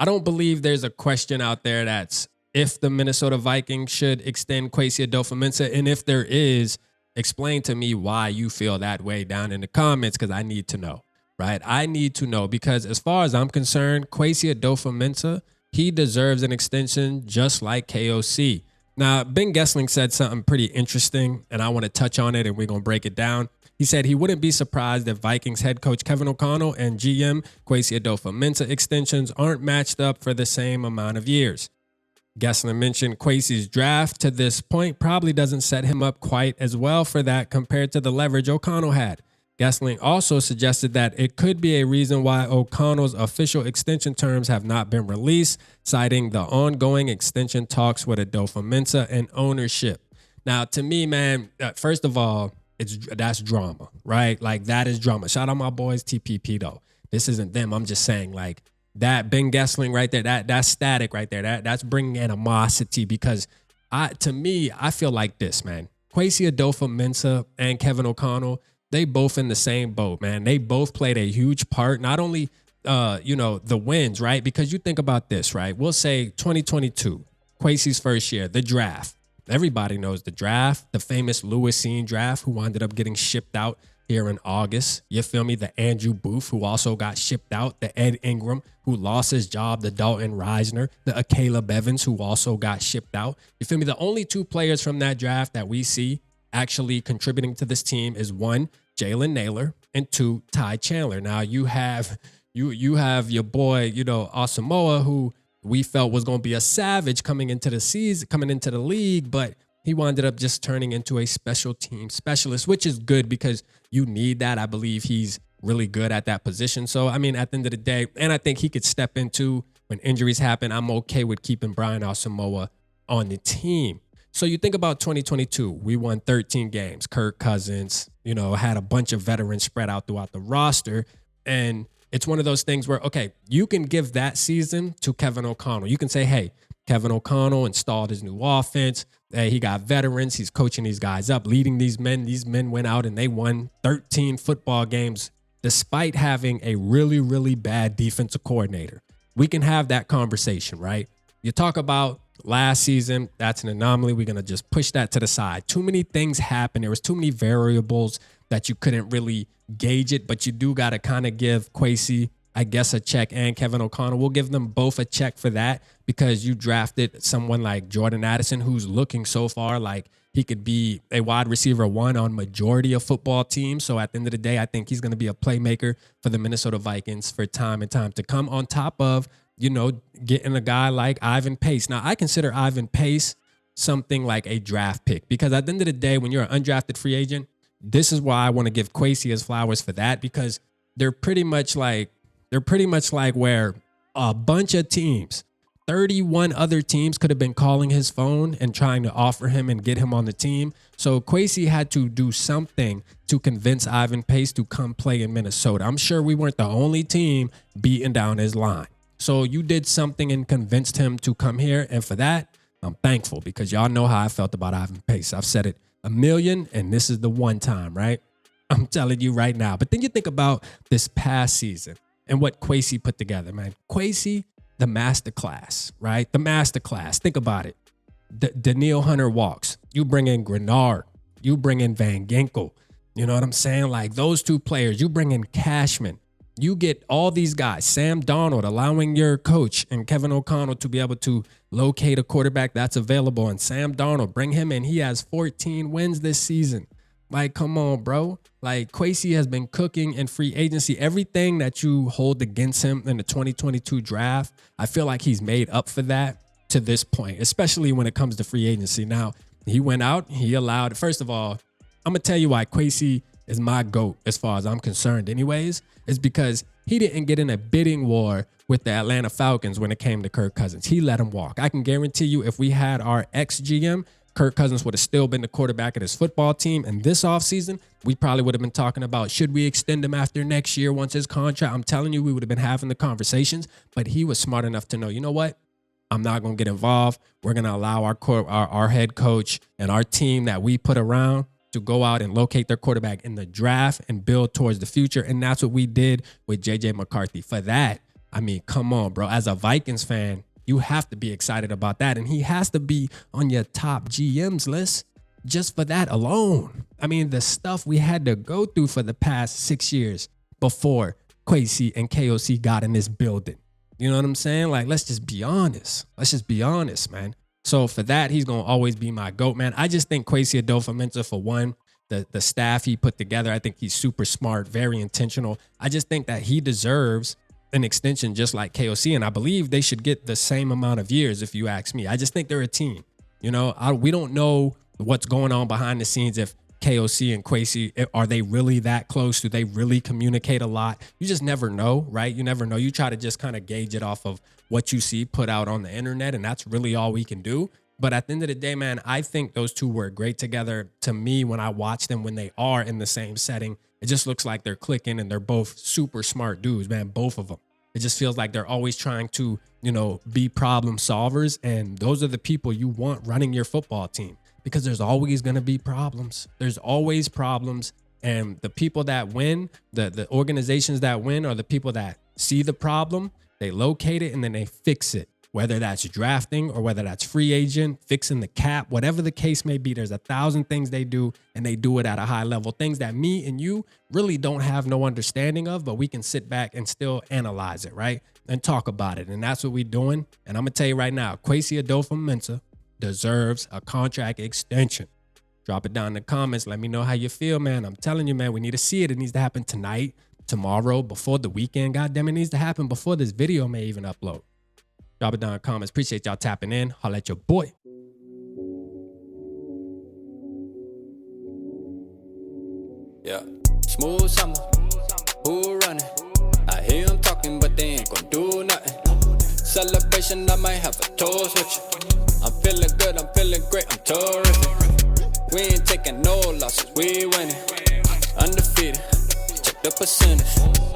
I don't believe there's a question out there that's if the Minnesota Vikings should extend Kwesi Adofo Mensah, and if there is, explain to me why you feel that way down in the comments, because I need to know, right? I need to know, because as far as I'm concerned, Kwesi Adofo Mensah, he deserves an extension just like KOC. Now, Ben Gessling said something pretty interesting, and I want to touch on it, and we're going to break it down. He said he wouldn't be surprised if Vikings head coach Kevin O'Connell and GM Kwesi Adofo Mensah extensions aren't matched up for the same amount of years. Gessler mentioned Kwesi's draft to this point probably doesn't set him up quite as well for that compared to the leverage O'Connell had. Gessling also suggested that it could be a reason why O'Connell's official extension terms have not been released, citing the ongoing extension talks with Adofo Mensah and ownership. Now, to me, man, first of all, that's drama, right? Like, that is drama. Shout out my boys TPP, though. This isn't them. I'm just saying, like, that Ben Gessling right there, that's static right there. That's bringing animosity, because to me, I feel like this, man. Kwesi Adofo Mensah and Kevin O'Connell, they both in the same boat, man. They both played a huge part, not only, the wins, right? Because you think about this, right? We'll say 2022, Kwesi's first year, the draft. Everybody knows the draft, the famous Lewisine draft, who wound up getting shipped out here in August. You feel me? The Andrew Booth, who also got shipped out. The Ed Ingram, who lost his job. The Dalton Reisner. The Caleb Evans, who also got shipped out. You feel me? The only two players from that draft that we see actually contributing to this team is one, Jalen Naylor, and two, Ty Chandler. Now you have your boy, Asamoah, who we felt was going to be a savage coming into the season, coming into the league, but he wound up just turning into a special team specialist, which is good because you need that. I believe he's really good at that position. So, I mean, at the end of the day, and I think he could step into when injuries happen. I'm okay with keeping Brian Asamoah on the team. So you think about 2022, we won 13 games. Kirk Cousins, had a bunch of veterans spread out throughout the roster. And it's one of those things where, okay, you can give that season to Kevin O'Connell. You can say, hey, Kevin O'Connell installed his new offense. Hey, he got veterans. He's coaching these guys up, leading these men. These men went out and they won 13 football games despite having a really, really bad defensive coordinator. We can have that conversation, right? You talk about last season, that's an anomaly. We're going to just push that to the side. Too many things happened. There was too many variables that you couldn't really gauge it, but you do got to kind of give Kwesi, I guess, a check, and Kevin O'Connell. We'll give them both a check for that, because you drafted someone like Jordan Addison, who's looking so far like he could be a wide receiver one on majority of football teams. So at the end of the day, I think he's going to be a playmaker for the Minnesota Vikings for time and time to come, on top of, getting a guy like Ivan Pace. Now, I consider Ivan Pace something like a draft pick, because at the end of the day, when you're an undrafted free agent, this is why I want to give Kwesi his flowers for that, because they're pretty much like where a bunch of teams, 31 other teams, could have been calling his phone and trying to offer him and get him on the team. So Kwesi had to do something to convince Ivan Pace to come play in Minnesota. I'm sure we weren't the only team beating down his line. So you did something and convinced him to come here. And for that, I'm thankful, because y'all know how I felt about Ivan Pace. I've said it a million, and this is the one time, right? I'm telling you right now. But then you think about this past season and what Kwesi put together, man. Kwesi, the masterclass, right? The masterclass. Think about it. Daniil Hunter walks. You bring in Grenard. You bring in Van Ginkel. You know what I'm saying? Like, those two players. You bring in Cashman. You get all these guys. Sam Darnold, allowing your coach and Kevin O'Connell to be able to locate a quarterback that's available. And Sam Darnold, bring him in. He has 14 wins this season. Like, come on, bro. Like, Kwesi has been cooking in free agency. Everything that you hold against him in the 2022 draft, I feel like he's made up for that to this point, especially when it comes to free agency. Now, he went out. He allowed, first of all, I'm going to tell you why Kwesi is my GOAT as far as I'm concerned anyways, is because he didn't get in a bidding war with the Atlanta Falcons when it came to Kirk Cousins. He let him walk. I can guarantee you, if we had our ex-GM, Kirk Cousins would have still been the quarterback of his football team. And this offseason, we probably would have been talking about, should we extend him after next year once his contract? I'm telling you, we would have been having the conversations. But he was smart enough to know, you know what? I'm not going to get involved. We're going to allow our head coach and our team that we put around to go out and locate their quarterback in the draft and build towards the future. And that's what we did with J.J. McCarthy. For that, I mean, come on, bro. As a Vikings fan, you have to be excited about that. And he has to be on your top GMs list just for that alone. I mean, the stuff we had to go through for the past 6 years before Kwesi and KOC got in this building. You know what I'm saying? Like, let's just be honest. Let's just be honest, man. So for that, he's going to always be my GOAT, man. I just think Kwesi Adofo Mensah, for one, the staff he put together, I think he's super smart, very intentional. I just think that he deserves an extension just like KOC, and I believe they should get the same amount of years if you ask me. I just think they're a team. You know, we don't know what's going on behind the scenes. If KOC and Kwesi, are they really that close? Do they really communicate a lot? You just never know, right? You never know. You try to just kind of gauge it off of what you see put out on the internet, and that's really all we can do. But at the end of the day, man, I think those two work great together. To me, when I watch them, when they are in the same setting, it just looks like they're clicking, and they're both super smart dudes, man, both of them. It just feels like they're always trying to, you know, be problem solvers. And those are the people you want running your football team, because there's always going to be problems. There's always problems. And the people that win, the organizations that win, are the people that see the problem, they locate it, and then they fix it. Whether that's drafting or whether that's free agent, fixing the cap, whatever the case may be, there's 1,000 things they do, and they do it at a high level. Things that me and you really don't have no understanding of, but we can sit back and still analyze it, right? And talk about it. And that's what we're doing. And I'm going to tell you right now, Kwesi Adofo Mensah deserves a contract extension. Drop it down in the comments. Let me know how you feel, man. I'm telling you, man, we need to see it. It needs to happen tonight, tomorrow, before the weekend. Goddamn, it needs to happen before this video may even upload. Drop it down in the comments. Appreciate y'all tapping in. Holla at your boy. Yeah, smooth summer, who running? I hear them talking, but they ain't gon' do nothing. Celebration, I might have a toast with you. I'm feeling good, I'm feeling great, I'm terrific. We ain't taking no losses, we winning. Undefeated, check the percentage.